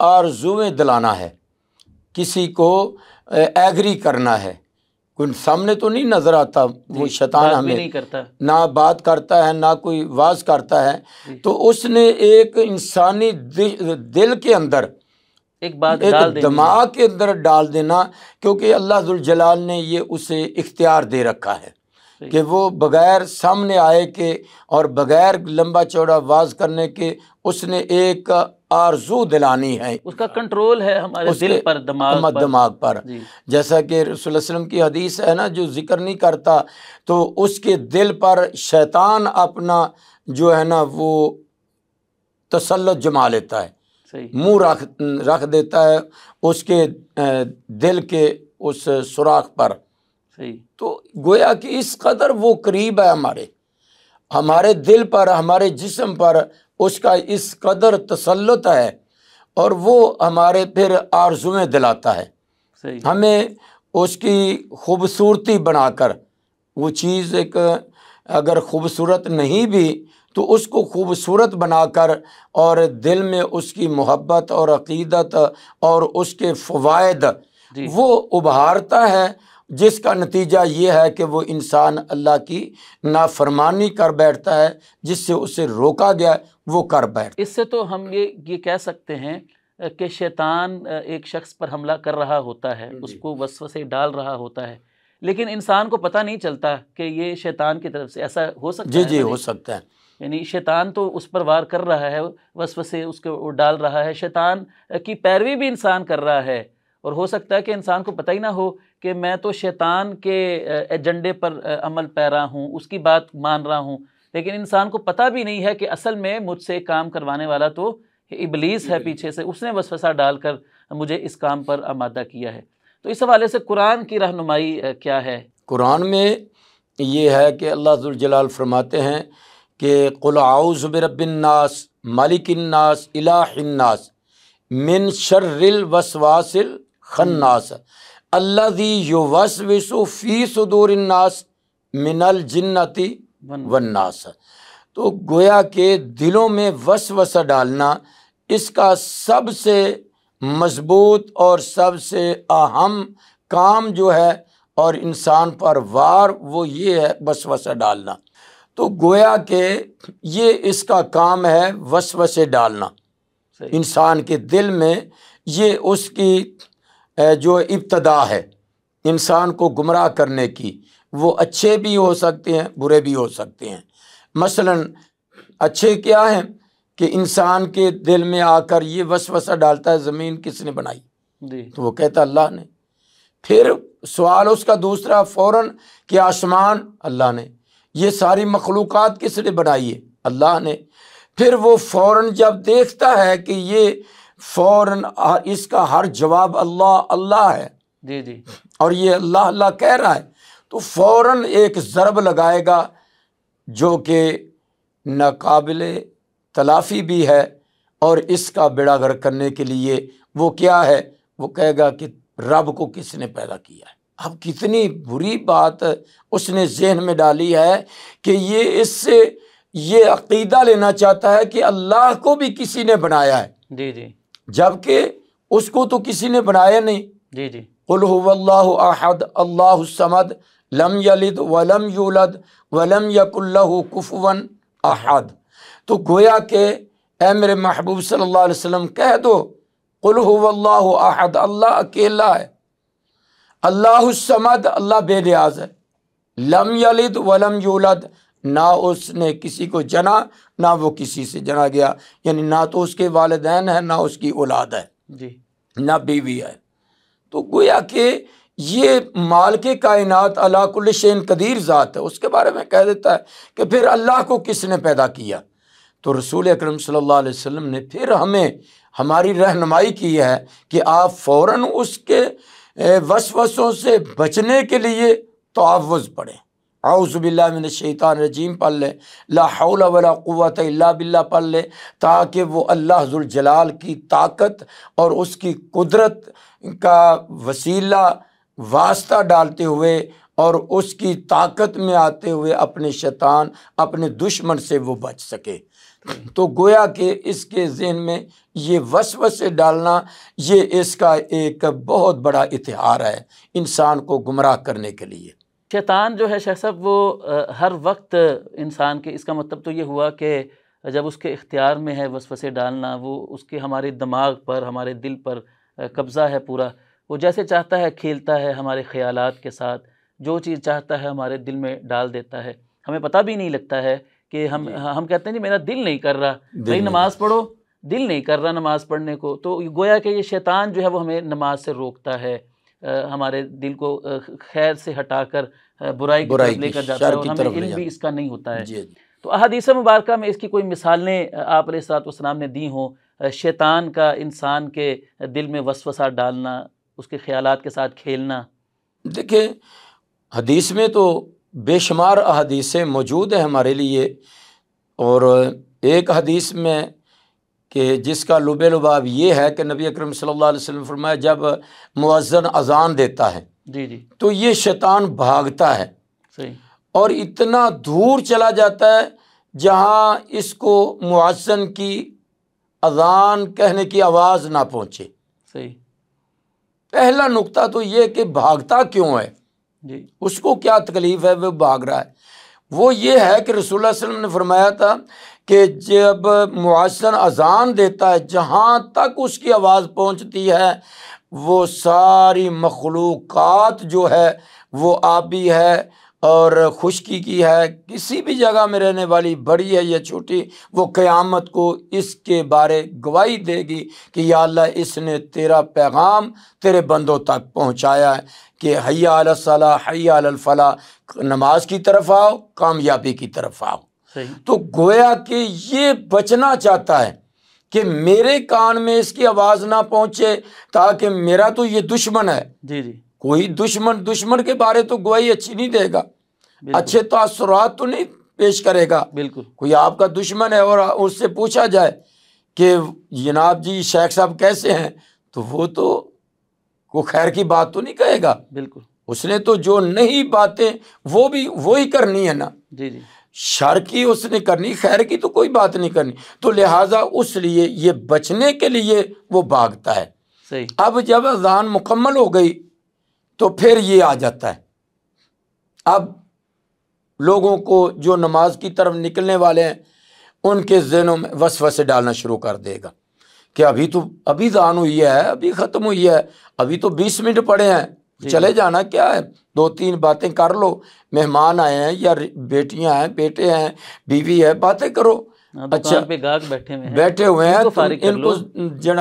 آرزویں دلانا ہے، کسی کو ایگری کرنا ہے، کوئی سامنے تو نہیں نظر آتا وہ شیطان بات بھی ہمیں نہیں کرتا، نہ بات کرتا ہے نہ کوئی واز کرتا ہے، تو اس نے ایک انسانی دل کے اندر ایک بات ایک ڈال دینی ہے۔ دماغ کے اندر ڈال دینا، کیونکہ اللہ ذوالجلال نے یہ اسے اختیار دے رکھا ہے کہ وہ بغیر سامنے آئے کے اور بغیر لمبا چوڑا واز کرنے کے اس نے ایک آرزو دلانی ہے، اس کا کنٹرول ہے ہمارے اس دل کے پر، دماغ پر، جی جیسا کہ رسول اللہ صلی اللہ علیہ وسلم کی حدیث ہے نا، جو ذکر نہیں کرتا تو اس کے دل پر شیطان اپنا جو ہے نا وہ تسلط جما لیتا ہے، صحیح، منہ رکھ دیتا ہے اس کے دل کے اس سوراخ پر۔ صحیح، تو گویا کہ اس قدر وہ قریب ہے ہمارے دل پر، ہمارے جسم پر اس کا اس قدر تسلط ہے، اور وہ ہمارے پھر آرزویں دلاتا ہے، صحیح، ہمیں اس کی خوبصورتی بنا کر، وہ چیز ایک اگر خوبصورت نہیں بھی تو اس کو خوبصورت بنا کر اور دل میں اس کی محبت اور عقیدت اور اس کے فوائد جی وہ ابھارتا ہے، جس کا نتیجہ یہ ہے کہ وہ انسان اللہ کی نافرمانی کر بیٹھتا ہے، جس سے اسے روکا گیا وہ کر بیٹھتا ہے۔ اس سے تو ہم یہ کہہ سکتے ہیں کہ شیطان ایک شخص پر حملہ کر رہا ہوتا ہے، اس کو وسوسے ڈال رہا ہوتا ہے، لیکن انسان کو پتہ نہیں چلتا کہ یہ شیطان کی طرف سے ایسا ہو سکتا ہے۔ جی ہو سکتا ہے، یعنی شیطان تو اس پر وار کر رہا ہے، وسوسے اس کو ڈال رہا ہے، شیطان کی پیروی بھی انسان کر رہا ہے، اور ہو سکتا ہے کہ انسان کو پتہ ہی نہ ہو کہ میں تو شیطان کے ایجنڈے پر عمل پیرا ہوں، اس کی بات مان رہا ہوں، لیکن انسان کو پتہ بھی نہیں ہے کہ اصل میں مجھ سے کام کروانے والا تو ابلیس ہے، پیچھے سے اس نے وسوسہ ڈال کر مجھے اس کام پر آمادہ کیا ہے۔ تو اس حوالے سے قرآن کی رہنمائی کیا ہے؟ قرآن میں یہ ہے کہ اللہ ذوالجلال فرماتے ہیں کہ قل اعوذ برب الناس مالک الناس الہ الناس من شر الوسواس الخناس الذی یوسوس فی صدور الناس من الجنۃ والناس۔ تو گویا کہ دلوں میں وسوسہ ڈالنا اس کا سب سے مضبوط اور سب سے اہم کام جو ہے اور انسان پر وار وہ یہ ہے وسوسہ ڈالنا۔ تو گویا کہ یہ اس کا کام ہے وسوسے ڈالنا انسان کے دل میں، یہ اس کی جو ابتدا ہے انسان کو گمراہ کرنے کی۔ وہ اچھے بھی ہو سکتے ہیں، برے بھی ہو سکتے ہیں۔ مثلا اچھے کیا ہیں کہ انسان کے دل میں آ کر یہ وسوسہ ڈالتا ہے زمین کس نے بنائی؟ تو وہ کہتا اللہ نے۔ پھر سوال اس کا دوسرا فوراً کہ آسمان اللہ نے، یہ ساری مخلوقات کس نے بنائی ہے؟ اللہ نے۔ پھر وہ فوراً جب دیکھتا ہے کہ یہ فوراً اس کا ہر جواب اللہ اللہ ہے، جی اور یہ اللہ اللہ کہہ رہا ہے، تو فوراً ایک ضرب لگائے گا جو کہ ناقابل تلافی بھی ہے، اور اس کا بیڑا غرق کرنے کے لیے وہ کیا ہے؟ وہ کہے گا کہ رب کو کس نے پیدا کیا ہے۔ اب کتنی بری بات اس نے ذہن میں ڈالی ہے کہ یہ اس سے یہ عقیدہ لینا چاہتا ہے کہ اللہ کو بھی کسی نے بنایا ہے، جی جبکہ اس کو تو کسی نے بنایا نہیں۔ جی قل هو اللہ احد اللہ الصمد لم یلد ولم یولد ولم یکن له کفوا احد۔ تو گویا کہ اے میرے محبوب صلی اللہ علیہ وسلم کہہ دو قل هو اللہ احد، اللہ اکیلا ہے، اللہ الصمد اللہ بے نیاز ہے، لم یلد ولم یولد نہ اس نے کسی کو جنا نہ وہ کسی سے جنا گیا، یعنی نہ تو اس کے والدین ہیں نہ اس کی اولاد ہے نہ بیوی ہے۔ تو گویا کہ یہ مالک کائنات علی کل شیء قدیر ذات ہے، اس کے بارے میں کہہ دیتا ہے کہ پھر اللہ کو کس نے پیدا کیا؟ تو رسول اکرم صلی اللہ علیہ وسلم نے پھر ہمیں ہماری رہنمائی کی ہے کہ آپ فوراً اس کے وسوسوں سے بچنے کے لیے تعوذ پڑھیں، اعوذ باللہ من الشیطان الرجیم پڑھ لیں، لا حول ولا قوت الا باللہ پڑھ لیں، تاکہ وہ اللہ ذوالجلال کی طاقت اور اس کی قدرت کا وسیلہ واسطہ ڈالتے ہوئے اور اس کی طاقت میں آتے ہوئے اپنے شیطان اپنے دشمن سے وہ بچ سکے۔ تو گویا کہ اس کے ذہن میں یہ وسوسے ڈالنا یہ اس کا ایک بہت بڑا اتہار ہے انسان کو گمراہ کرنے کے لیے۔ شیطان جو ہے شیخ صاحب وہ ہر وقت انسان کے، اس کا مطلب تو یہ ہوا کہ جب اس کے اختیار میں ہے وسوسے ڈالنا، وہ اس کے ہمارے دماغ پر، ہمارے دل پر قبضہ ہے پورا، وہ جیسے چاہتا ہے کھیلتا ہے ہمارے خیالات کے ساتھ، جو چیز چاہتا ہے ہمارے دل میں ڈال دیتا ہے، ہمیں پتہ بھی نہیں لگتا ہے کہ ہم کہتے ہیں جی میرا دل نہیں کر رہا، بھائی نماز پڑھو، دل نہیں کر رہا نماز پڑھنے کو، تو گویا کہ یہ شیطان جو ہے وہ ہمیں نماز سے روکتا ہے، ہمارے دل کو خیر سے ہٹا کر برائی کی طرف لے کر جاتا ہے، اور ہمیں علم بھی اس کا نہیں ہوتا ہے۔ تو احادیث مبارکہ میں اس کی کوئی مثالیں آپ علیہ الصلوۃ والسلام نے دی ہوں، شیطان کا انسان کے دل میں وسوسہ ڈالنا، اس کے خیالات کے ساتھ کھیلنا؟ دیکھیں حدیث میں تو بے شمار احادیثیں موجود ہیں ہمارے لیے، اور ایک حدیث میں کہ جس کا لب لباب یہ ہے کہ نبی اکرم صلی اللہ علیہ وسلم فرمایا جب مؤذن اذان دیتا ہے جی جی تو یہ شیطان بھاگتا ہے، صحیح، اور اتنا دور چلا جاتا ہے جہاں اس کو مؤذن کی اذان کہنے کی آواز نہ پہنچے۔ صحیح، پہلا نقطہ تو یہ کہ بھاگتا کیوں ہے، جی اس کو کیا تکلیف ہے وہ بھاگ رہا ہے؟ وہ یہ ہے کہ رسول اللہ صلی اللہ علیہ وسلم نے فرمایا تھا کہ جب مؤذن اذان دیتا ہے جہاں تک اس کی آواز پہنچتی ہے وہ ساری مخلوقات جو ہے وہ آبی ہے اور خشکی کی ہے، کسی بھی جگہ میں رہنے والی بڑی ہے یا چھوٹی، وہ قیامت کو اس کے بارے گواہی دے گی کہ یا اللہ اس نے تیرا پیغام تیرے بندوں تک پہنچایا ہے کہ حی علی الصلاح حی علی الفلاح، نماز کی طرف آؤ، کامیابی کی طرف آؤ۔ صحیح، تو گویا کہ یہ بچنا چاہتا ہے کہ میرے کان میں اس کی آواز نہ پہنچے، تاکہ میرا تو یہ دشمن ہے، جی جی کوئی دشمن کے بارے تو گواہی اچھی نہیں دے گا، اچھے تاثرات تو نہیں پیش کرے گا۔ بالکل، کوئی آپ کا دشمن ہے اور اس سے پوچھا جائے کہ جناب جی شیخ صاحب کیسے ہیں، تو وہ تو کوئی خیر کی بات تو نہیں کہے گا، بالکل، اس نے تو جو نہیں باتیں وہ بھی وہی کرنی ہے نا، جی جی شر کی اس نے کرنی، خیر کی تو کوئی بات نہیں کرنی، تو لہٰذا اس لیے یہ بچنے کے لیے وہ بھاگتا ہے۔ صحیح، اب جب اذان مکمل ہو گئی تو پھر یہ آ جاتا ہے، اب لوگوں کو جو نماز کی طرف نکلنے والے ہیں ان کے ذہنوں میں وسوسے ڈالنا شروع کر دے گا کہ ابھی اذان ہوئی ہے، ابھی ختم ہوئی ہے، ابھی تو 20 منٹ پڑے ہیں، چلے جانا کیا ہے، 2-3 باتیں کر لو، مہمان آئے ہیں یا بیٹیاں ہیں، بیٹے ہیں، بیوی ہے، باتیں کرو۔ اچھا پہ گاہک بیٹھے ہوئے ہیں، ان کو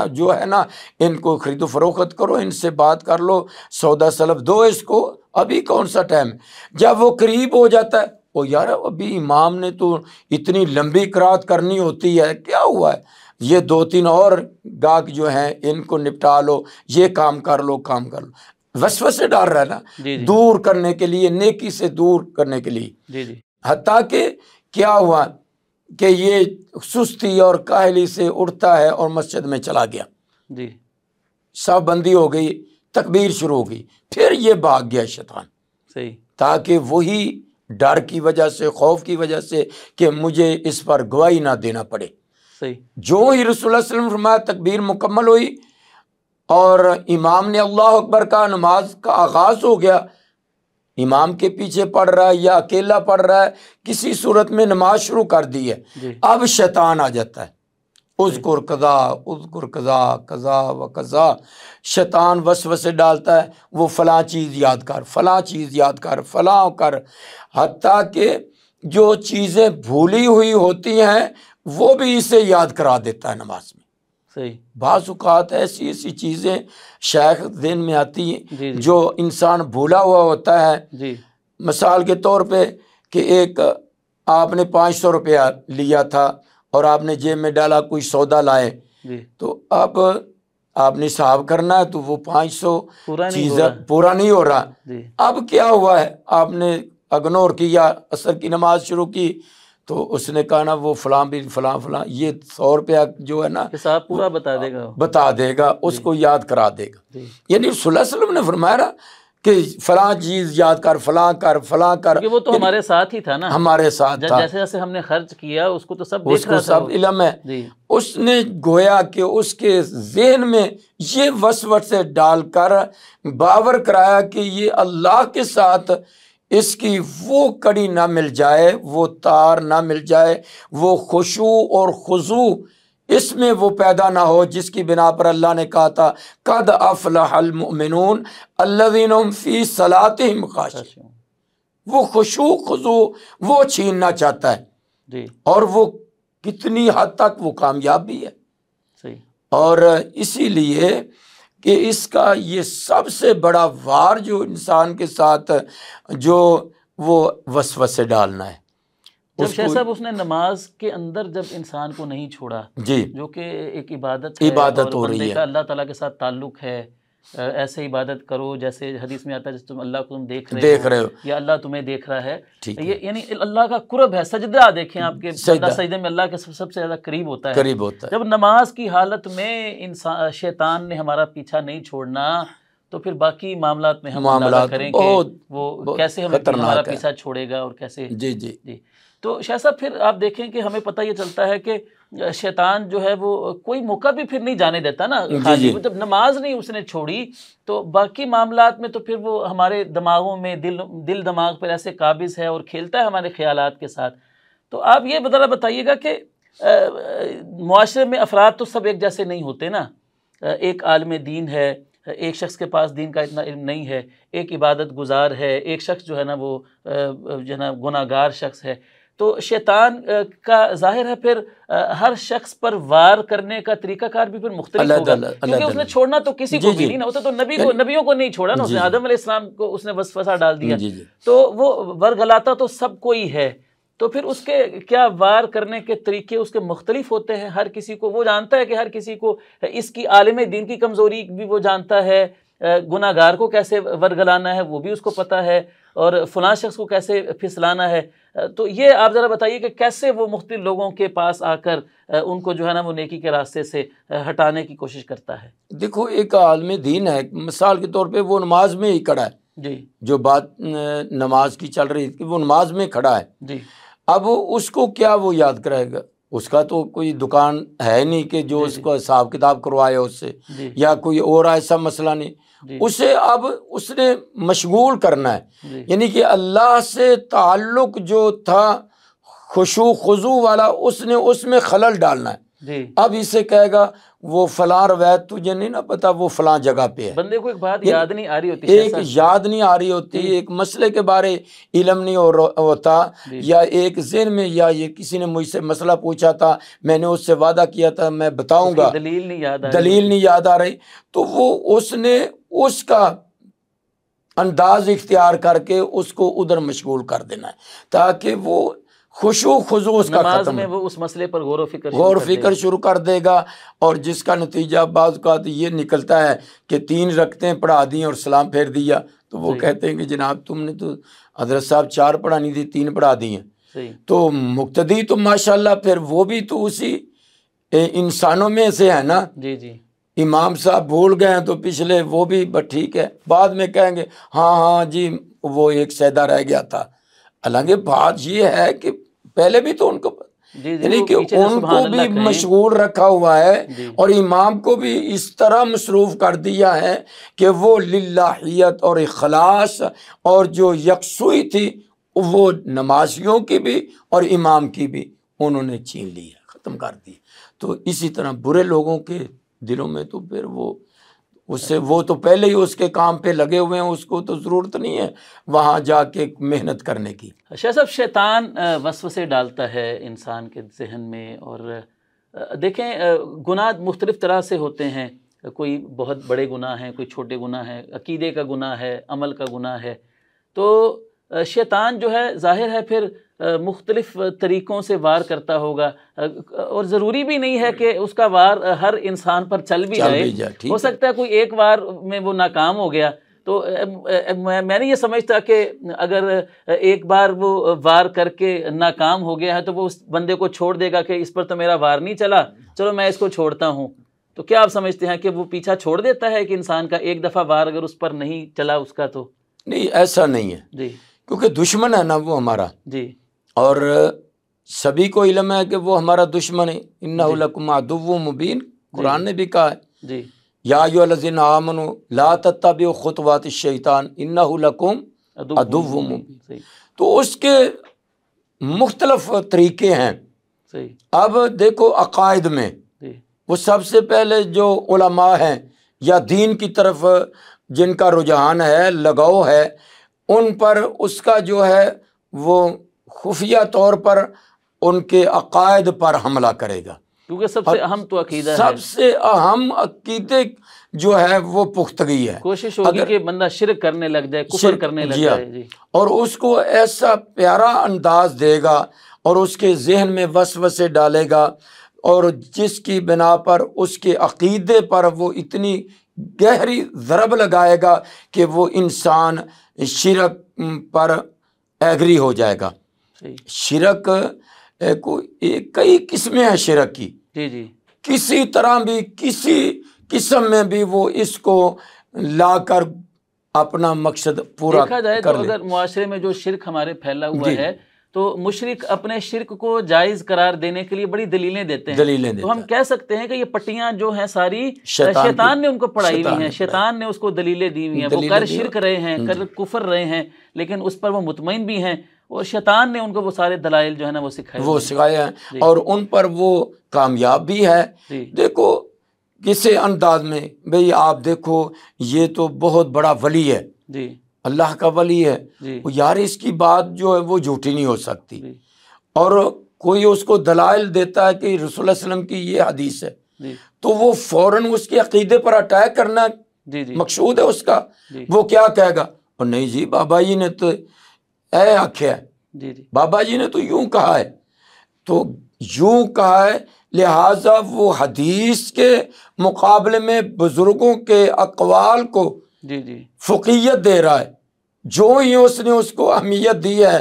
جو ہے نا ان کو خرید و فروخت کرو، ان سے بات کر لو، سودا سلف دو اس کو، ابھی کون سا ٹائم ہے۔ جب وہ قریب ہو جاتا ہے، وہ یار ابھی امام نے تو اتنی لمبی قرات کرنی ہوتی ہے، کیا ہوا ہے، یہ 2-3 اور گاہک جو ہیں ان کو نپٹا لو، یہ کام کر لو۔ وسوسے ڈال رہا ہے نا، جی جی دور کرنے کے لیے، نیکی سے دور کرنے کے لیے۔ جی جی حتیٰ کہ کیا ہوا کہ یہ سستی اور کاہلی سے اٹھتا ہے اور مسجد میں چلا گیا، جی صف بندی ہو گئی، تکبیر شروع ہو گئی، پھر یہ بھاگ گیا شیطان، صحیح، تاکہ وہی ڈر کی وجہ سے، خوف کی وجہ سے کہ مجھے اس پر گواہی نہ دینا پڑے۔ صحیح، جو ہی رسول اللہ صلی اللہ علیہ وسلم فرمایا تکبیر مکمل ہوئی اور امام نے اللہ اکبر کا، نماز کا آغاز ہو گیا، امام کے پیچھے پڑھ رہا ہے یا اکیلا پڑھ رہا ہے، کسی صورت میں نماز شروع کر دی ہے، جی اب شیطان آ جاتا ہے، اذکر قضا و قضا، شیطان وسوسے ڈالتا ہے، وہ فلاں چیز یاد کر، فلاں چیز یاد کر، فلاں کر، حتیٰ کہ جو چیزیں بھولی ہوئی ہوتی ہیں وہ بھی اسے یاد کرا دیتا ہے نماز میں۔ صحیح، بعض اوقات ایسی چیزیں شیخ ذہن میں آتی ہیں جی جی جو انسان بھولا ہوا ہوتا ہے، جی مثال کے طور پہ کہ ایک آپ نے 500 روپیہ لیا تھا اور آپ نے جیب میں ڈالا، کوئی سودا لائے، جی تو اب آپ نے حساب کرنا ہے تو وہ 500 پورا نہیں ہو چیزیں رہا، پورا نہیں ہو رہا، جی اب کیا ہوا ہے، آپ نے اگنور کیا، عصر کی نماز شروع کی، تو اس نے کہا نا وہ فلاں بھی فلاں یہ 100 روپیہ جو ہے نا حساب پورا بتا دے گا، بتا دے گا، اس کو یاد کرا دے گا۔ جی یعنی صلی اللہ علیہ وسلم نے فرمایا کہ فلاں چیز یاد کر، فلاں کر، فلاں کر، کیونکہ وہ تو ہمارے ساتھ ہی تھا نا، ہمارے ساتھ تھا، جیسے جیسے ہم نے خرچ کیا اس کو تو سب اس دیکھ کو رہا تھا سب علم ہے۔ جی اس نے گویا کہ اس کے ذہن میں یہ وسوسے ڈال کر باور کرایا کہ یہ اللہ کے ساتھ اس کی وہ کڑی نہ مل جائے، وہ تار نہ مل جائے، وہ خشوع اور خضوع اس میں وہ پیدا نہ ہو جس کی بنا پر اللہ نے کہا تھا قد افلح المؤمنون الذین هم فی صلاتهم خاشعون۔ وہ خشوع خضوع وہ چھیننا چاہتا ہے جی اور وہ کتنی حد تک وہ کامیاب بھی ہے۔ صحیح۔ اور اسی لیے کہ اس کا یہ سب سے بڑا وار جو انسان کے ساتھ جو وہ وسوسے ڈالنا ہے، جب شیخ صاحب اس نے نماز کے اندر جب انسان کو نہیں چھوڑا، جی جو کہ ایک عبادت ہے عبادت اور ہو رہی بندے ہے، کا اللہ تعالیٰ کے ساتھ تعلق ہے، ایسے عبادت کرو جیسے حدیث میں آتا ہے جس تم اللہ کو تم دیکھ رہے ہو یا اللہ تمہیں دیکھ رہا ہے، یہ یعنی اللہ کا قرب ہے۔ سجدہ دیکھیں آپ کے بندہ سجدے میں اللہ کے سب سے زیادہ قریب ہوتا ہے۔ جب نماز کی حالت میں انسان شیطان نے ہمارا پیچھا نہیں چھوڑنا تو پھر باقی معاملات میں ہم اندازہ کریں کہ وہ کیسے ہمارا پیچھا چھوڑے گا اور کیسے۔ جی جی جی تو شاہ صاحب پھر آپ دیکھیں کہ ہمیں پتہ یہ چلتا ہے کہ شیطان جو ہے وہ کوئی موقع بھی پھر نہیں جانے دیتا نا خالی، جب نماز نہیں اس نے چھوڑی تو باقی معاملات میں تو پھر وہ ہمارے دماغوں میں دل دماغ پر ایسے قابض ہے اور کھیلتا ہے ہمارے خیالات کے ساتھ۔ تو آپ یہ ذرا بتائیے گا کہ معاشرے میں افراد تو سب ایک جیسے نہیں ہوتے نا، ایک عالم دین ہے، ایک شخص کے پاس دین کا اتنا علم نہیں ہے، ایک عبادت گزار ہے، ایک شخص جو ہے نا وہ جو ہے نا گناہ گار شخص ہے۔ تو شیطان کا ظاہر ہے پھر ہر شخص پر وار کرنے کا طریقہ کار بھی پھر مختلف ہوگا، کیونکہ اس نے چھوڑنا تو کسی کو بھی نہیں نا، تو نبیوں کو نہیں چھوڑا نا، اس نے آدم علیہ السلام کو اس نے وسوسہ ڈال دیا، تو وہ ورگلاتا تو سب کو ہی ہے۔ تو پھر اس کے کیا وار کرنے کے طریقے اس کے مختلف ہوتے ہیں، ہر کسی کو وہ جانتا ہے کہ ہر کسی کو اس کی عالم دین کی کمزوری بھی وہ جانتا ہے، گناہ گار کو کیسے ورگلانا ہے وہ بھی اس کو پتہ ہے، اور فلاں شخص کو کیسے پھسلانا ہے۔ تو یہ آپ ذرا بتائیے کہ کیسے وہ مختلف لوگوں کے پاس آ کر ان کو جو ہے نا وہ نیکی کے راستے سے ہٹانے کی کوشش کرتا ہے۔ دیکھو ایک عالم دین ہے، مثال کے طور پہ وہ نماز میں ہی کھڑا ہے، جی جو بات نماز کی چل رہی تھی وہ نماز میں کھڑا ہے، جی اب اس کو کیا وہ یاد کرے گا؟ اس کا تو کوئی دکان ہے نہیں کہ جو اس کو حساب کتاب کروائے اس سے، یا کوئی اور ایسا مسئلہ نہیں، اسے اب اس نے مشغول کرنا ہے، یعنی کہ اللہ سے تعلق جو تھا خشوع خضوع والا اس نے اس میں خلل ڈالنا ہے۔ اب اسے کہے گا وہ فلاں روایت تجھے نہیں نا پتا وہ فلاں جگہ پہ ہے، بندے کو ایک بات یاد نہیں آ رہی ہوتی، ایک یاد نہیں آ رہی ہوتی، ایک مسئلے کے بارے علم نہیں ہوتا، یا ایک ذہن میں یا یہ کسی نے مجھ سے مسئلہ پوچھا تھا میں نے اس سے وعدہ کیا تھا میں بتاؤں گا، دلیل نہیں یاد آ رہی، تو وہ اس نے اس کا انداز اختیار کر کے اس کو ادھر مشغول کر دینا ہے تاکہ وہ خشوع خضوع اس کا ختم، میں وہ اس مسئلے پر غور و فکر شروع کر دے گا، اور جس کا نتیجہ بعض اوقات یہ نکلتا ہے کہ 3 رکعتیں پڑھا دی اور سلام پھیر دیا، تو وہ کہتے ہیں کہ جناب تم نے تو حضرت صاحب 4 پڑھانی تھی 3 پڑھا دی ہیں، تو مقتدی تو ماشاءاللہ پھر وہ بھی تو اسی انسانوں میں سے ہے نا، جی جی امام صاحب بھول گئے ہیں تو پچھلے وہ بھی بس ٹھیک ہے، بعد میں کہیں گے ہاں جی وہ ایک سیدہ رہ گیا تھا، حالانکہ بات یہ ہے کہ پہلے بھی تو ان کو یعنی کہ ان کو بھی مشغول رکھا ہوا ہے، اور امام کو بھی اس طرح مصروف کر دیا ہے کہ وہ للہیت اور اخلاص اور جو یکسوئی تھی وہ نمازیوں کی بھی اور امام کی بھی انہوں نے چھین لی ہے، ختم کر دی۔ تو اسی طرح برے لوگوں کے دلوں میں تو پھر وہ تو پہلے ہی اس کے کام پہ لگے ہوئے ہیں، اس کو تو ضرورت نہیں ہے وہاں جا کے محنت کرنے کی۔ شاہ صاحب شیطان وسوسے ڈالتا ہے انسان کے ذہن میں، اور دیکھیں گناہ مختلف طرح سے ہوتے ہیں، کوئی بہت بڑے گناہ ہیں، کوئی چھوٹے گناہ ہیں، عقیدے کا گناہ ہے، عمل کا گناہ ہے، تو شیطان جو ہے ظاہر ہے پھر مختلف طریقوں سے وار کرتا ہوگا، اور ضروری بھی نہیں ہے کہ اس کا وار ہر انسان پر چل بھی جائے، ہو سکتا ہے کوئی ایک وار میں وہ ناکام ہو گیا، تو میں نہیں یہ سمجھتا کہ اگر ایک بار وہ وار کر کے ناکام ہو گیا ہے تو وہ اس بندے کو چھوڑ دے گا کہ اس پر تو میرا وار نہیں چلا، چلو میں اس کو چھوڑتا ہوں۔ تو کیا آپ سمجھتے ہیں کہ وہ پیچھا چھوڑ دیتا ہے کہ انسان کا ایک دفعہ وار اگر اس پر نہیں چلا اس کا تو؟ نہیں، ایسا نہیں ہے جی کیونکہ دشمن ہے نا وہ ہمارا، جی اور سبھی کو علم ہے کہ وہ ہمارا دشمن ہے. انہ لکم عدو مبین، قرآن نے بھی کہا ہے جی یا ایھا الذین آمنوا لا تتبعوا خطوات الشیطان انہ لکم عدو مبین. صحیح تو اس کے مختلف طریقے ہیں. صحیح اب دیکھو عقائد میں جی وہ سب سے پہلے جو علماء ہیں یا دین کی طرف جن کا رجحان ہے، لگاؤ ہے، ان پر اس کا جو ہے وہ خفیہ طور پر ان کے عقائد پر حملہ کرے گا، کیونکہ سب سے اہم تو عقیدہ ہے. سب سے اہم عقیدے جو ہے وہ پختگی ہے. کوشش ہوگی کہ بندہ شرک کرنے لگ جائے، کفر کرنے لگ جائے. جی اور اس کو ایسا پیارا انداز دے گا اور اس کے ذہن میں وسوسے ڈالے گا، اور جس کی بنا پر اس کے عقیدے پر وہ اتنی گہری ضرب لگائے گا کہ وہ انسان شرک پر ایگری ہو جائے گا. صحیح. شرک کئی قسمیں ہیں شرک کی، جی جی کسی طرح بھی کسی قسم میں بھی وہ اس کو لا کر اپنا مقصد پورا دیکھا جائے کر تو لے. اگر معاشرے میں جو شرک ہمارے پھیلا ہوا جی. ہے تو مشرک اپنے شرک کو جائز قرار دینے کے لیے بڑی دلیلیں دیتے ہیں. دلیلیں تو ہم دیتا کہہ سکتے ہیں کہ یہ پٹیاں جو ہیں ساری شیطان شیطان نے ان کو پڑھائی شیطان ہوئی ہیں، نے شیطان نے اس کو دلیلیں دی ہوئی ہیں. وہ دلیلیں کر دی شرک رہے ہیں، کر کفر رہے ہیں، لیکن اس پر وہ مطمئن بھی ہیں، اور شیطان نے ان کو وہ سارے دلائل جو ہے نا وہ سکھائے وہ ہوئے ہیں. سکھایا ہے اور ان پر وہ کامیاب بھی ہے. جی دیکھو کسی انداز میں بھئی آپ دیکھو یہ تو بہت بڑا ولی ہے، جی اللہ کا ولی ہے، جی وہ یار اس کی بات جو ہے وہ جھوٹی نہیں ہو سکتی. جی اور کوئی اس کو دلائل دیتا ہے کہ رسول اللہ علیہ وسلم کی یہ حدیث ہے، جی تو وہ فوراً اس کے عقیدے پر اٹیک کرنا جی جی مقصود ہے اس کا. جی وہ کیا کہے گا؟ اور نہیں جی بابا جی نے تو اے آکھیا ہے، جی جی بابا جی نے تو یوں کہا ہے، تو یوں کہا ہے، لہٰذا وہ حدیث کے مقابلے میں بزرگوں کے اقوال کو جی جی فقیت دے رہا ہے. جو ہی اس نے اس کو اہمیت دی ہے،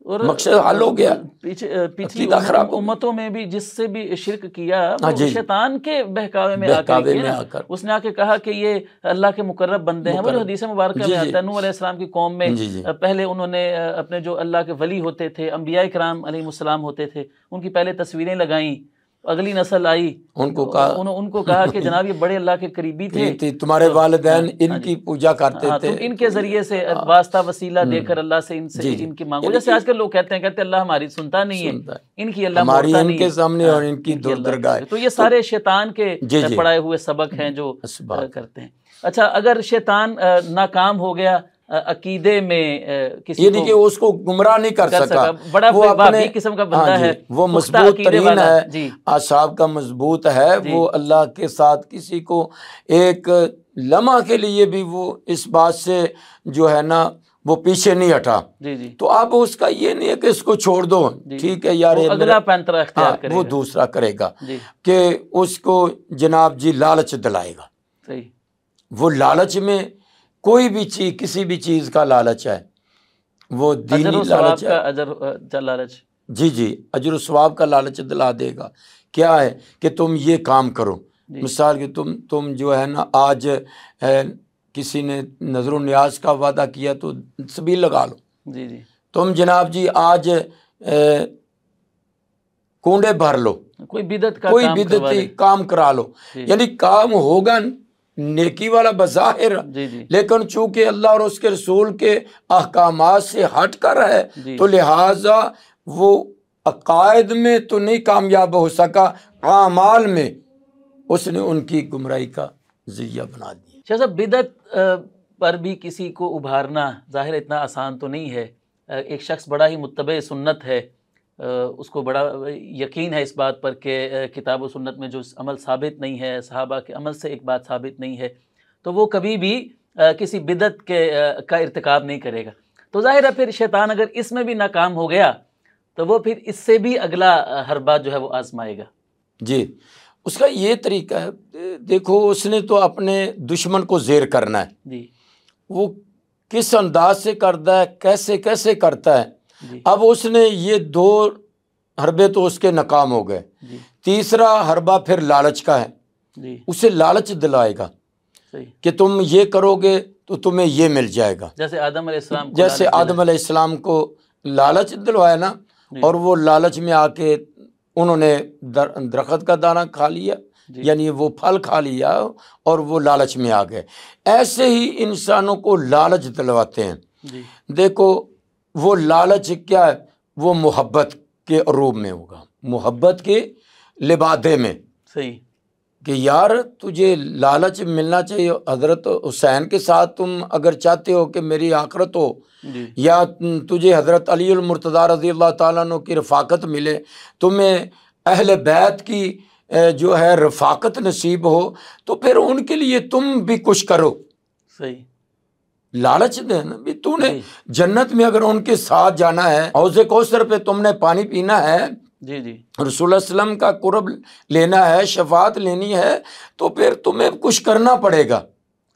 اور مقصد حل ہو گیا. پچھلی عقیدہ خراب ہو گیا. امتوں میں بھی جس سے بھی شرک کیا ہاں وہ جی. شیطان کے بہکاوے میں آ کر بہکاوے کیا میں نا. آ کر. اس نے آ کے کہا کہ یہ اللہ کے مقرب بندے ہیں. وہ جو حدیث مبارکہ جی میں جی. آتا ہے نوح علیہ السلام کی قوم میں جی جی. پہلے انہوں نے اپنے جو اللہ کے ولی ہوتے تھے، انبیاء کرام علیہ السلام ہوتے تھے، ان کی پہلے تصویریں لگائیں. اگلی نسل آئی، ان کو کہا کہ جناب یہ بڑے اللہ کے قریبی تھے، تمہارے والدین ان کی پوجا کرتے تھے، تم ان کے ذریعے سے واسطہ وسیلہ دے کر اللہ سے ان کی مانگو. جیسے آج کل لوگ کہتے ہیں اللہ ہماری سنتا نہیں ہے، ان کی اللہ ہماری موڑتا ان نہیں کے ہے سامنے اور ان کی درگاہ. تو یہ سارے شیطان کے پڑھائے ہوئے سبق ہیں جو کرتے ہیں. اچھا، اگر شیطان ناکام ہو گیا عقیدے میں، کسی یعنی کہ اس کو گمراہ نہیں کر سکا، بڑا وہابی قسم کا بندہ ہے، وہ مضبوط ترین ہے، اعصاب کا مضبوط ہے، وہ اللہ کے ساتھ کسی کو ایک لمحہ کے لیے بھی وہ اس بات سے جو ہے نا وہ پیچھے نہیں ہٹا. تو اب اس کا یہ نہیں ہے کہ اس کو چھوڑ دو، ٹھیک ہے یار اگلا پینترا اختیار کرے گا، وہ دوسرا کرے گا کہ اس کو جناب جی لالچ دلائے گا. صحیح. وہ لالچ میں کوئی بھی چیز، کسی بھی چیز کا لالچ ہے، وہ دینی لالچ ہے، لالچ، جی جی، اجر و ثواب کا لالچ دلا دے گا. کیا ہے کہ تم یہ کام کرو، مثال کہ تم جو ہے نا آج کسی نے نظر و نیاز کا وعدہ کیا تو سبیل لگا لو. جی جی. تم جناب جی آج کنڈے بھر لو، کوئی بدعتی کام کرا لو. یعنی کام ہوگا نیکی والا بظاہر، لیکن چونکہ اللہ اور اس کے رسول کے احکامات سے ہٹ کر ہے تو لہٰذا وہ عقائد میں تو نہیں کامیاب ہو سکا، اعمال میں اس نے ان کی گمراہی کا ذریعہ بنا دیا. شاہ صاحب، بدعت پر بھی کسی کو ابھارنا ظاہر اتنا آسان تو نہیں ہے. ایک شخص بڑا ہی متبع سنت ہے، اس کو بڑا یقین ہے اس بات پر کہ کتاب و سنت میں جو عمل ثابت نہیں ہے، صحابہ کے عمل سے ایک بات ثابت نہیں ہے، تو وہ کبھی بھی کسی بدعت کا ارتکاب نہیں کرے گا. تو ظاہر ہے پھر شیطان اگر اس میں بھی ناکام ہو گیا تو وہ پھر اس سے بھی اگلا حربہ جو ہے وہ آزمائے گا. جی، اس کا یہ طریقہ ہے، دیکھو اس نے تو اپنے دشمن کو زیر کرنا ہے. جی. وہ کس انداز سے کرتا ہے، کیسے کیسے کرتا ہے. اب اس نے یہ 2 حربے تو اس کے ناکام ہو گئے. تیسرا حربہ پھر لالچ کا ہے جی اسے لالچ دلائے گا صحیح. کہ تم یہ کرو گے تو تمہیں یہ مل جائے گا. جیسے آدم علیہ السلام کو جیسے لالچ آدم علیہ السلام کو لالچ دلوایا نا، جی. اور وہ لالچ میں آ کے انہوں نے درخت کا دانہ کھا لیا، جی. یعنی وہ پھل کھا لیا اور وہ لالچ میں آ گئے. ایسے ہی انسانوں کو لالچ دلواتے ہیں. جی دیکھو وہ لالچ کیا ہے، وہ محبت کے عروب میں ہوگا، محبت کے لبادے میں، صحیح. کہ یار تجھے لالچ ملنا چاہیے. حضرت حسین کے ساتھ تم اگر چاہتے ہو کہ میری آخرت ہو، جی یا تجھے حضرت علی المرتضیٰ رضی اللہ تعالیٰ عنہ کی رفاقت ملے، تمہیں اہل بیت کی جو ہے رفاقت نصیب ہو، تو پھر ان کے لیے تم بھی کچھ کرو. صحیح. لالچ دے نا بھی، تو نے جی جنت میں اگر ان کے ساتھ جانا ہے، حوض کوثر پہ تم نے پانی پینا ہے، جی جی رسول اللہ علیہ وسلم کا قرب لینا ہے، شفاعت لینی ہے، تو پھر تمہیں کچھ کرنا پڑے گا.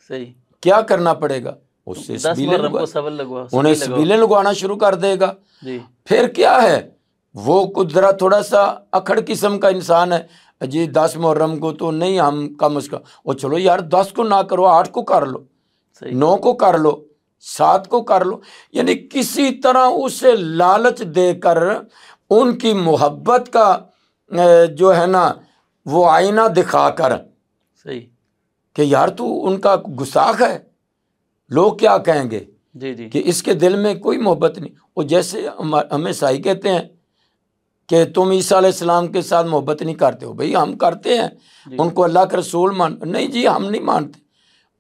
صحیح. کیا کرنا پڑے گا؟ اس سے 10 سبیلیں محرم کو سبل لگوا، انہیں سبیل لگاؤ. سبیلیں لگوانا شروع کر دے گا. جی پھر کیا ہے، وہ ذرا تھوڑا سا اکھڑ قسم کا انسان ہے، جی 10 محرم کو تو نہیں، ہم کم از کم، وہ چلو یار 10 کو نہ کرو، 8 کو کر لو، صحیح. 9 کو کر لو، 7 کو کر لو. یعنی کسی طرح اسے لالچ دے کر ان کی محبت کا جو ہے نا وہ آئینہ دکھا کر صحیح. کہ یار تو ان کا گستاخ ہے، لوگ کیا کہیں گے جی جی کہ اس کے دل میں کوئی محبت نہیں. وہ جیسے ہمیں عیسائی کہتے ہیں کہ تم عیسیٰ علیہ السلام کے ساتھ محبت نہیں کرتے ہو. بھئی ہم کرتے ہیں، جی. ان کو اللہ کا رسول نہیں جی ہم نہیں مانتے.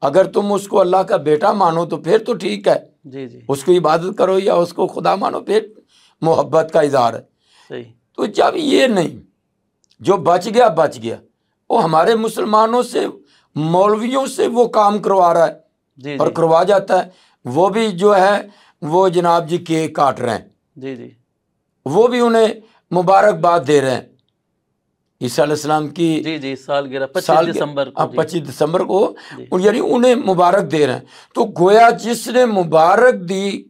اگر تم اس کو اللہ کا بیٹا مانو تو پھر تو ٹھیک ہے، جی جی اس کو عبادت کرو یا اس کو خدا مانو، پھر محبت کا اظہار ہے. صحیح. تو جب یہ نہیں، جو بچ گیا بچ گیا. وہ ہمارے مسلمانوں سے، مولویوں سے وہ کام کروا رہا ہے جی اور جی کروا جاتا ہے. وہ بھی جو ہے وہ جناب جی کیک کاٹ رہے ہیں، جی جی وہ بھی انہیں مبارکباد دے رہے ہیں. عیسیٰ علیہ السلام کی جی جی سالگرہ 25 دسمبر کو. جی 25 دسمبر کو جی یعنی انہیں مبارک دے رہے ہیں. تو گویا جس نے مبارک دی،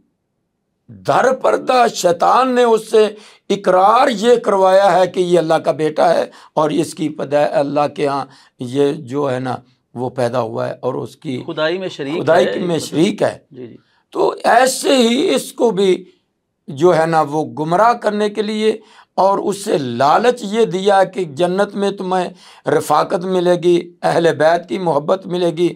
در پردہ شیطان نے اس سے اقرار یہ کروایا ہے کہ یہ اللہ کا بیٹا ہے اور اس کی اللہ کے ہاں یہ جو ہے نا وہ پیدا ہوا ہے اور اس کی خدائی میں شریک خدائی ہے. میں شریک ہے. جی جی تو ایسے ہی اس کو بھی جو ہے نا وہ گمراہ کرنے کے لیے اور اس سے لالچ یہ دیا کہ جنت میں تمہیں رفاقت ملے گی، اہل بیت کی محبت ملے گی،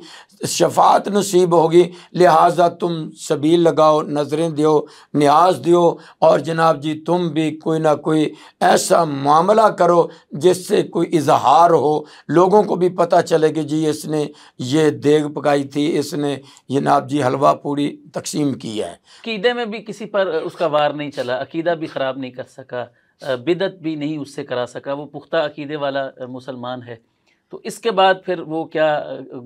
شفاعت نصیب ہوگی، لہٰذا تم سبیل لگاؤ، نظریں دیو، نیاز دیو، اور جناب جی تم بھی کوئی نہ کوئی ایسا معاملہ کرو جس سے کوئی اظہار ہو، لوگوں کو بھی پتہ چلے کہ جی اس نے یہ دیگ پکائی تھی، اس نے جناب جی حلوہ پوری تقسیم کی ہے. عقیدے میں بھی کسی پر اس کا وار نہیں چلا، عقیدہ بھی خراب نہیں کر سکا، بدعت بھی نہیں اس سے کرا سکا، وہ پختہ عقیدے والا مسلمان ہے. تو اس کے بعد پھر وہ کیا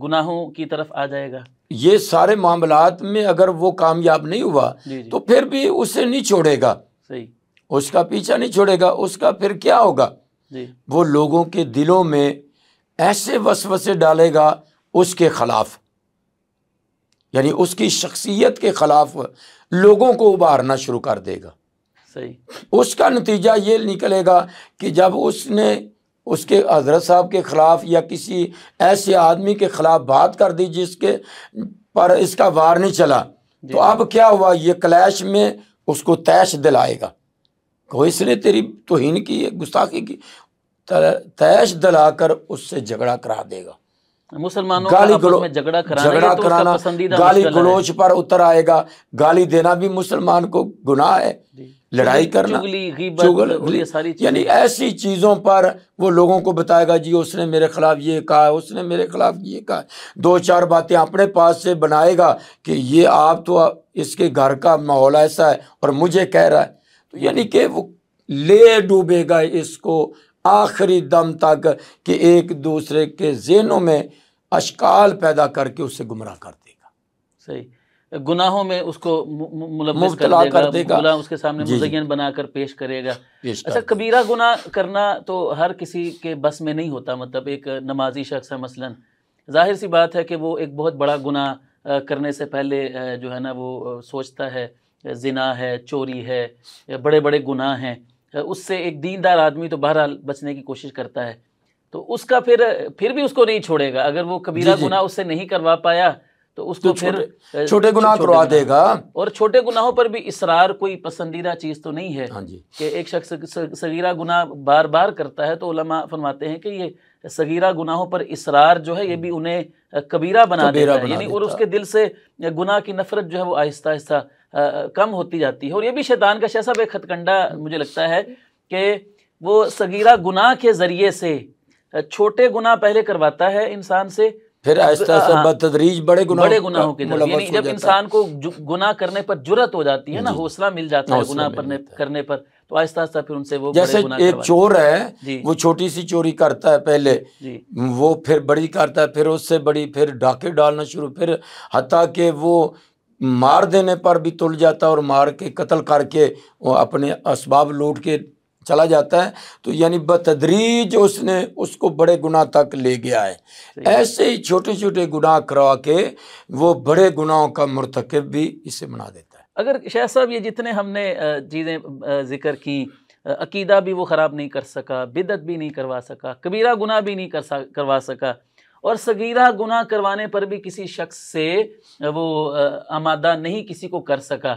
گناہوں کی طرف آ جائے گا؟ یہ سارے معاملات میں اگر وہ کامیاب نہیں ہوا جی جی تو پھر بھی اسے نہیں چھوڑے گا، صحیح. اس کا پیچھا نہیں چھوڑے گا. اس کا پھر کیا ہوگا، جی وہ لوگوں کے دلوں میں ایسے وسوسے ڈالے گا اس کے خلاف، یعنی اس کی شخصیت کے خلاف لوگوں کو ابھارنا شروع کر دے گا. صحیح. اس کا نتیجہ یہ نکلے گا کہ جب اس نے اس کے حضرت صاحب کے خلاف یا کسی ایسے آدمی کے خلاف بات کر دی جس کے پر اس کا وار نہیں چلا، تو اب کیا ہوا، یہ کلیش میں اس کو تیش دلائے گا کہ اس نے تیری توہین کی، گستاخی کی، تیش دلا کر اس سے جھگڑا کرا دے گا. مسلمانوں کا آپس میں جھگڑا کرانا پسندیدہ گالی گلوچ پر اتر آئے گا. گالی دینا بھی مسلمان کو گناہ ہے، لڑائی کرنا، چغلی، غیبت، یہ ساری چیزیں، یعنی ایسی چیزوں پر وہ لوگوں کو بتائے گا جی اس نے میرے خلاف یہ کہا، اس نے میرے خلاف یہ کہا. 2-4 باتیں اپنے پاس سے بنائے گا کہ یہ آپ تو اس کے گھر کا ماحول ایسا ہے اور مجھے کہہ رہا ہے. تو یعنی کہ وہ لے ڈوبے گا اس کو آخری دم تک کہ ایک دوسرے کے ذہنوں میں اشکال پیدا کر کے اسے گمراہ کر دے گا. صحیح. گناہوں میں اس کو ملوث مبتلا کر دے گا، گا، اس کے سامنے جی مزین بنا کر پیش کرے گا. پیش کر اچھا، دے گا. کبیرہ گناہ کرنا تو ہر کسی کے بس میں نہیں ہوتا. مطلب ایک نمازی شخص ہے مثلا، ظاہر سی بات ہے کہ وہ ایک بہت بڑا گناہ کرنے سے پہلے جو ہے نا وہ سوچتا ہے زنا ہے، چوری ہے، بڑے بڑے گناہ ہیں. اس سے ایک دیندار آدمی تو بہرحال بچنے کی کوشش کرتا ہے. تو اس کا پھر بھی اس کو نہیں چھوڑے گا. اگر وہ کبیرہ گناہ اس سے نہیں کروا پایا تو اس کو پھر چھوٹے گناہ کروا دے گا. اور چھوٹے گناہوں پر بھی اصرار کوئی پسندیدہ چیز تو نہیں ہے کہ ایک شخص صغیرہ گناہ بار بار کرتا ہے تو علماء فرماتے ہیں کہ یہ صغیرہ گناہوں پر اصرار جو ہے یہ بھی انہیں کبیرہ بنا دیتا ہے. یعنی اور اس کے دل سے گناہ کی نفرت جو ہے وہ آہستہ آہستہ کم ہوتی جاتی ہے. اور یہ بھی شیطان کا شیسا ایک ہتھ کنڈا مجھے لگتا ہے کہ وہ صغیرہ گناہ کے ذریعے سے چھوٹے گناہ پہلے کرواتا ہے انسان سے, پھر آہستہ آہستہ بتدریج بڑے گناہوں کے ذریعے. یعنی جب انسان کو گناہ کرنے پر جرت ہو جاتی ہے نا, حوصلہ مل جاتا ہے گناہ کرنے پر, تو آہستہ آہستہ پھر ان سے وہ جیسے ایک چور ہے وہ چھوٹی سی چوری کرتا ہے پہلے, وہ پھر بڑی کرتا ہے, پھر اس سے بڑی, پھر ڈاکے ڈالنا شروع, پھر حتیٰ کہ وہ مار دینے پر بھی تل جاتا ہے اور مار کے قتل کر کے وہ اپنے اسباب لوٹ کے چلا جاتا ہے. تو یعنی بتدریج اس نے اس کو بڑے گناہ تک لے گیا ہے. ایسے ہی چھوٹے چھوٹے گناہ کروا کے وہ بڑے گناہوں کا مرتکب بھی اسے بنا دیتا ہے. اگر شیخ صاحب یہ جتنے ہم نے چیزیں ذکر کی, عقیدہ بھی وہ خراب نہیں کر سکا, بدعت بھی نہیں کروا سکا, کبیرہ گناہ بھی نہیں کروا سکا, اور صغیرہ گناہ کروانے پر بھی کسی شخص سے وہ آمادہ نہیں کسی کو کر سکا,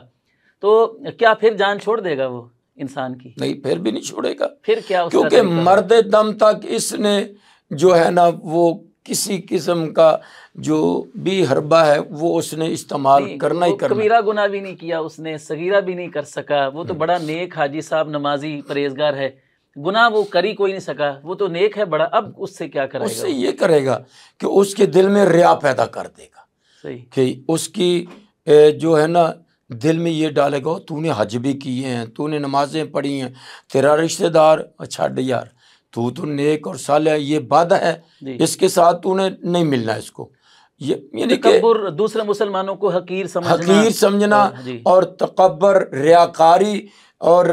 تو کیا پھر جان چھوڑ دے گا وہ انسان کی؟ نہیں, پھر بھی نہیں چھوڑے گا. پھر کیا؟ کیونکہ مرد دم تک اس نے جو ہے نا وہ کسی قسم کا جو بھی حربہ ہے وہ اس نے استعمال کرنا ہی کرنا. کبیرہ گناہ بھی نہیں کیا اس نے, صغیرہ بھی نہیں کر سکا. وہ تو بڑا نیک حاجی صاحب, نمازی, پرہیزگار ہے, گناہ وہ کر ہی کوئی نہیں سکا, وہ تو نیک ہے بڑا. اب اس سے کیا کرے گا؟ اس سے یہ کرے گا کہ اس کے دل میں ریا پیدا کر دے گا. صحیح. کہ اس کی جو ہے نا دل میں یہ ڈالے گا, تو نے حج بھی کیے ہیں, تو نے نمازیں پڑھی ہیں, تیرا رشتہ دار چھڈ یار, تو نیک اور صالح, یہ بد ہے, اس کے ساتھ تو نے نہیں ملنا اس کو. یعنی تکبر, دوسرے مسلمانوں کو حقیر سمجھنا اور تکبر, ریاکاری, اور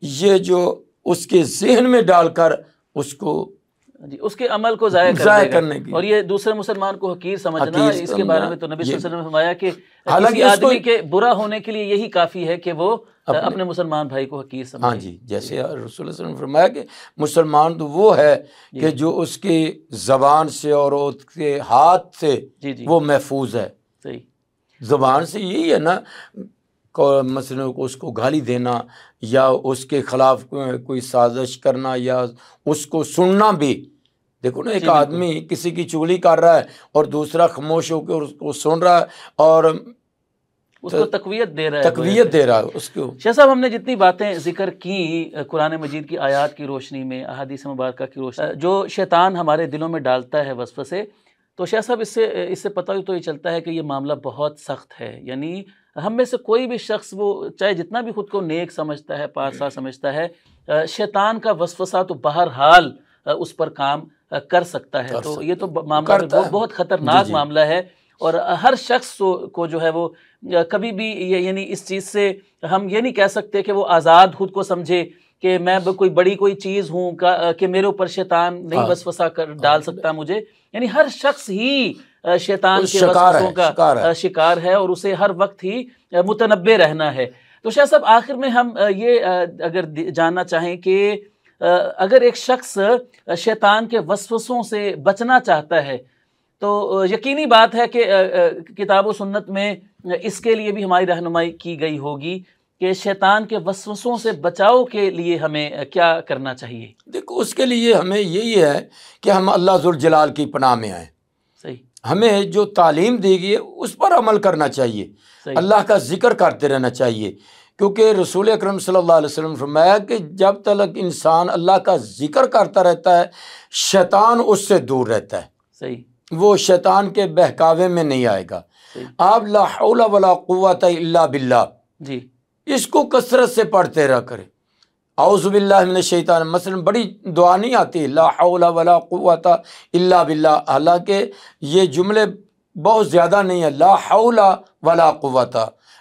یہ جو اس کے ذہن میں ڈال کر اس کو اس کے عمل کو ضائع کرنے کی, اور یہ دوسرے مسلمان کو حقیر سمجھنا. اس کے بارے میں تو نبی صلی اللہ علیہ وسلم نے فرمایا کہ کسی آدمی کے برا ہونے کے لیے یہی کافی ہے کہ وہ اپنے مسلمان بھائی کو حقیر سمجھے. ہاں جی, جیسے رسول اللہ صلی اللہ علیہ وسلم نے فرمایا کہ مسلمان تو وہ ہے کہ جو اس کی زبان سے اور اس کے ہاتھ سے وہ محفوظ ہے. صحیح. زبان سے یہی ہے نا, مثلا اس کو گالی دینا یا اس کے خلاف کوئی سازش کرنا یا اس کو سننا بھی. دیکھو نا, ایک آدمی کسی کی چغلی کر رہا ہے اور دوسرا خاموش ہو کے اس کو سن رہا ہے اور اس کو تقویت دے رہا ہے اس کو. شیخ صاحب, ہم نے جتنی باتیں ذکر کی قرآن مجید کی آیات کی روشنی میں, احادیث مبارکہ کی روشنی, جو شیطان ہمارے دلوں میں ڈالتا ہے وسوسے, تو شیخ صاحب اس سے پتہ تو یہ چلتا ہے کہ یہ معاملہ بہت سخت ہے. یعنی ہم میں سے کوئی بھی شخص, وہ چاہے جتنا بھی خود کو نیک سمجھتا ہے, پارسا سمجھتا ہے, شیطان کا وسوسہ تو بہرحال اس پر کام کر سکتا ہے. تو یہ تو معاملہ بہت خطرناک معاملہ ہے, اور ہر شخص کو جو ہے وہ کبھی بھی یعنی اس چیز سے ہم یہ نہیں کہہ سکتے کہ وہ آزاد خود کو سمجھے کہ میں کوئی بڑی چیز ہوں کہ میرے اوپر شیطان نہیں وسوسہ ڈال سکتا مجھے. یعنی ہر شخص ہی شیطان کے وسوسوں کا شکار ہے, اور اسے ہر وقت ہی متنبہ رہنا ہے. تو شاہ صاحب, آخر میں ہم یہ اگر جاننا چاہیں کہ اگر ایک شخص شیطان کے وسوسوں سے بچنا چاہتا ہے تو یقینی بات ہے کہ کتاب و سنت میں اس کے لیے بھی ہماری رہنمائی کی گئی ہوگی کہ شیطان کے وسوسوں سے بچاؤ کے لیے ہمیں کیا کرنا چاہیے. دیکھو, اس کے لیے ہمیں یہی ہے کہ ہم اللہ ذوالجلال کی پناہ میں آئیں. صحیح. ہمیں جو تعلیم دی گئی ہے اس پر عمل کرنا چاہیے. اللہ کا ذکر کرتے رہنا چاہیے, کیونکہ رسول اکرم صلی اللہ علیہ وسلم فرمایا کہ جب تک انسان اللہ کا ذکر کرتا رہتا ہے شیطان اس سے دور رہتا ہے. صحیح. وہ شیطان کے بہکاوے میں نہیں آئے گا. آپ لا حول ولا قوت الا باللہ, جی, اس کو کثرت سے پڑھتے رہا کریں. اعوذ باللہ من الشیطان, مثلا بڑی دعا نہیں آتی لا حول ولا قوت الا باللہ, حالانکہ یہ جملے بہت زیادہ نہیں ہے. لا حول ولا قوت,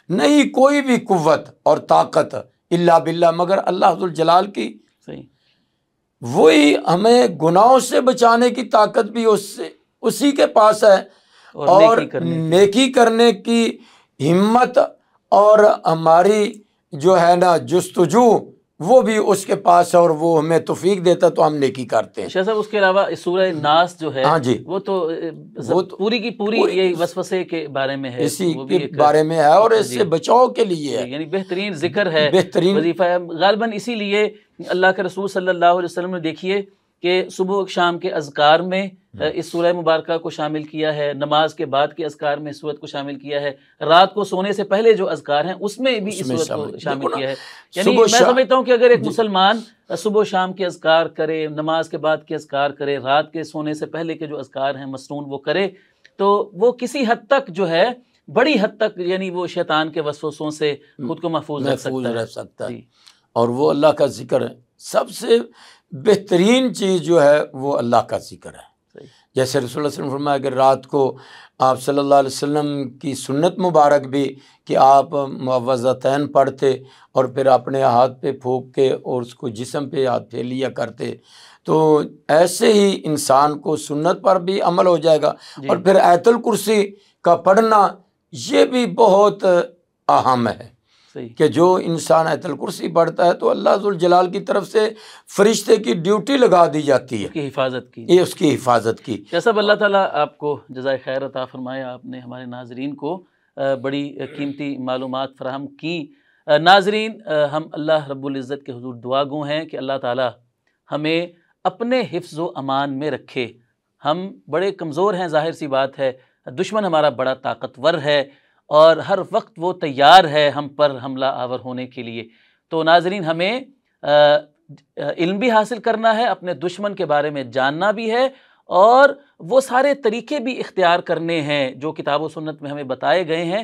نہیں کوئی بھی قوت اور طاقت الا باللہ مگر اللہ ذوالجلال کی. صحیح. وہی ہمیں گناہوں سے بچانے کی طاقت بھی اسی کے پاس ہے, اور نیکی کرنے کی ہمت اور ہماری جو ہے نا جستجو وہ بھی اس کے پاس ہے اور وہ ہمیں توفیق دیتا تو ہم نیکی کرتے ہیں۔ شاہ صاحب اس کے علاوہ سورہ ناس جو ہے ہاں جی، وہ تو پوری کی پوری یہی وسوسے کے بارے میں ہے، اسی وہ بھی کے ایک بارے میں ہے اور اس سے بچاؤ کے لیے ہے، یعنی بہترین ذکر ہے، بہترین وظیفہ ہے۔ غالباً اسی لیے اللہ کے رسول صلی اللہ علیہ وسلم نے دیکھیے کہ صبح و شام کے اذکار میں اس سورہ مبارکہ کو شامل کیا ہے، نماز کے بعد کے اذکار میں اس سورت کو شامل کیا ہے، رات کو سونے سے پہلے جو اذکار ہیں اس میں بھی اس سورت کو شامل کیا ہے۔ یعنی میں سمجھتا ہوں کہ اگر ایک مسلمان صبح و شام کے اذکار کرے، نماز کے بعد کے اذکار کرے، رات کے سونے سے پہلے کے جو اذکار ہیں مسنون وہ کرے، تو وہ کسی حد تک جو ہے، بڑی حد تک یعنی وہ شیطان کے وسوسوں سے خود کو محفوظ رہ سکتا ہے۔ اور وہ اللہ کا ذکر ہے، سب سے بہترین چیز جو ہے وہ اللہ کا ذکر ہے۔ جیسے رسول اللہ صلی اللہ علیہ وسلم فرمایا کہ رات کو آپ صلی اللہ علیہ وسلم کی سنت مبارک بھی کہ آپ معوذتین پڑھتے اور پھر اپنے ہاتھ پہ پھونک کے اور اس کو جسم پہ ہاتھ پھیر لیا کرتے، تو ایسے ہی انسان کو سنت پر بھی عمل ہو جائے گا۔ اور پھر آیت الکرسی کا پڑھنا یہ بھی بہت اہم ہے کہ جو انسان آیت الکرسی پڑھتا ہے تو اللہ ذوالجلال کی طرف سے فرشتے کی ڈیوٹی لگا دی جاتی ہے، اس کی حفاظت کی، یہ اس کی حفاظت کی۔ جیسا اللہ تعالیٰ آپ کو جزائے خیر عطا فرمائے، آپ نے ہمارے ناظرین کو بڑی قیمتی معلومات فراہم کی۔ ناظرین، ہم اللہ رب العزت کے حضور دعا گو ہیں کہ اللہ تعالیٰ ہمیں اپنے حفظ و امان میں رکھے۔ ہم بڑے کمزور ہیں، ظاہر سی بات ہے، دشمن ہمارا بڑا طاقتور ہے اور ہر وقت وہ تیار ہے ہم پر حملہ آور ہونے کے لیے۔ تو ناظرین، ہمیں علم بھی حاصل کرنا ہے، اپنے دشمن کے بارے میں جاننا بھی ہے، اور وہ سارے طریقے بھی اختیار کرنے ہیں جو کتاب و سنت میں ہمیں بتائے گئے ہیں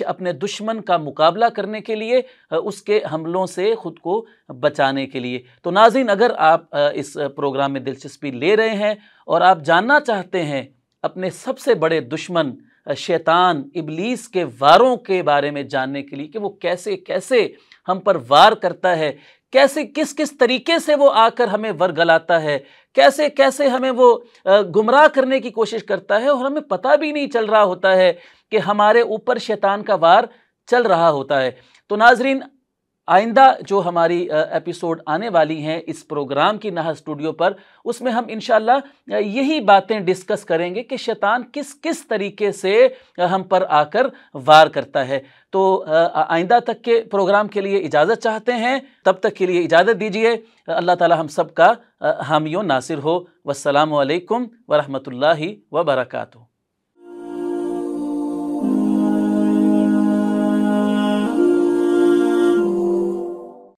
اپنے دشمن کا مقابلہ کرنے کے لیے، اس کے حملوں سے خود کو بچانے کے لیے۔ تو ناظرین، اگر آپ اس پروگرام میں دلچسپی لے رہے ہیں اور آپ جاننا چاہتے ہیں اپنے سب سے بڑے دشمن شیطان ابلیس کے واروں کے بارے میں جاننے کے لیے کہ وہ کیسے کیسے ہم پر وار کرتا ہے، کیسے کس طریقے سے وہ آ کر ہمیں ورگلاتا ہے، کیسے کیسے ہمیں وہ گمراہ کرنے کی کوشش کرتا ہے اور ہمیں پتہ بھی نہیں چل رہا ہوتا ہے کہ ہمارے اوپر شیطان کا وار چل رہا ہوتا ہے۔ تو ناظرین، آئندہ جو ہماری ایپیسوڈ آنے والی ہیں اس پروگرام کی نہر اسٹوڈیو پر، اس میں ہم انشاءاللہ یہی باتیں ڈسکس کریں گے کہ شیطان کس طریقے سے ہم پر آ کر وار کرتا ہے۔ تو آئندہ تک کے پروگرام کے لیے اجازت چاہتے ہیں، تب تک کے لیے اجازت دیجیے۔ اللہ تعالی ہم سب کا حامی و ناصر ہو۔ والسلام علیکم ورحمۃ اللہ وبرکاتہ۔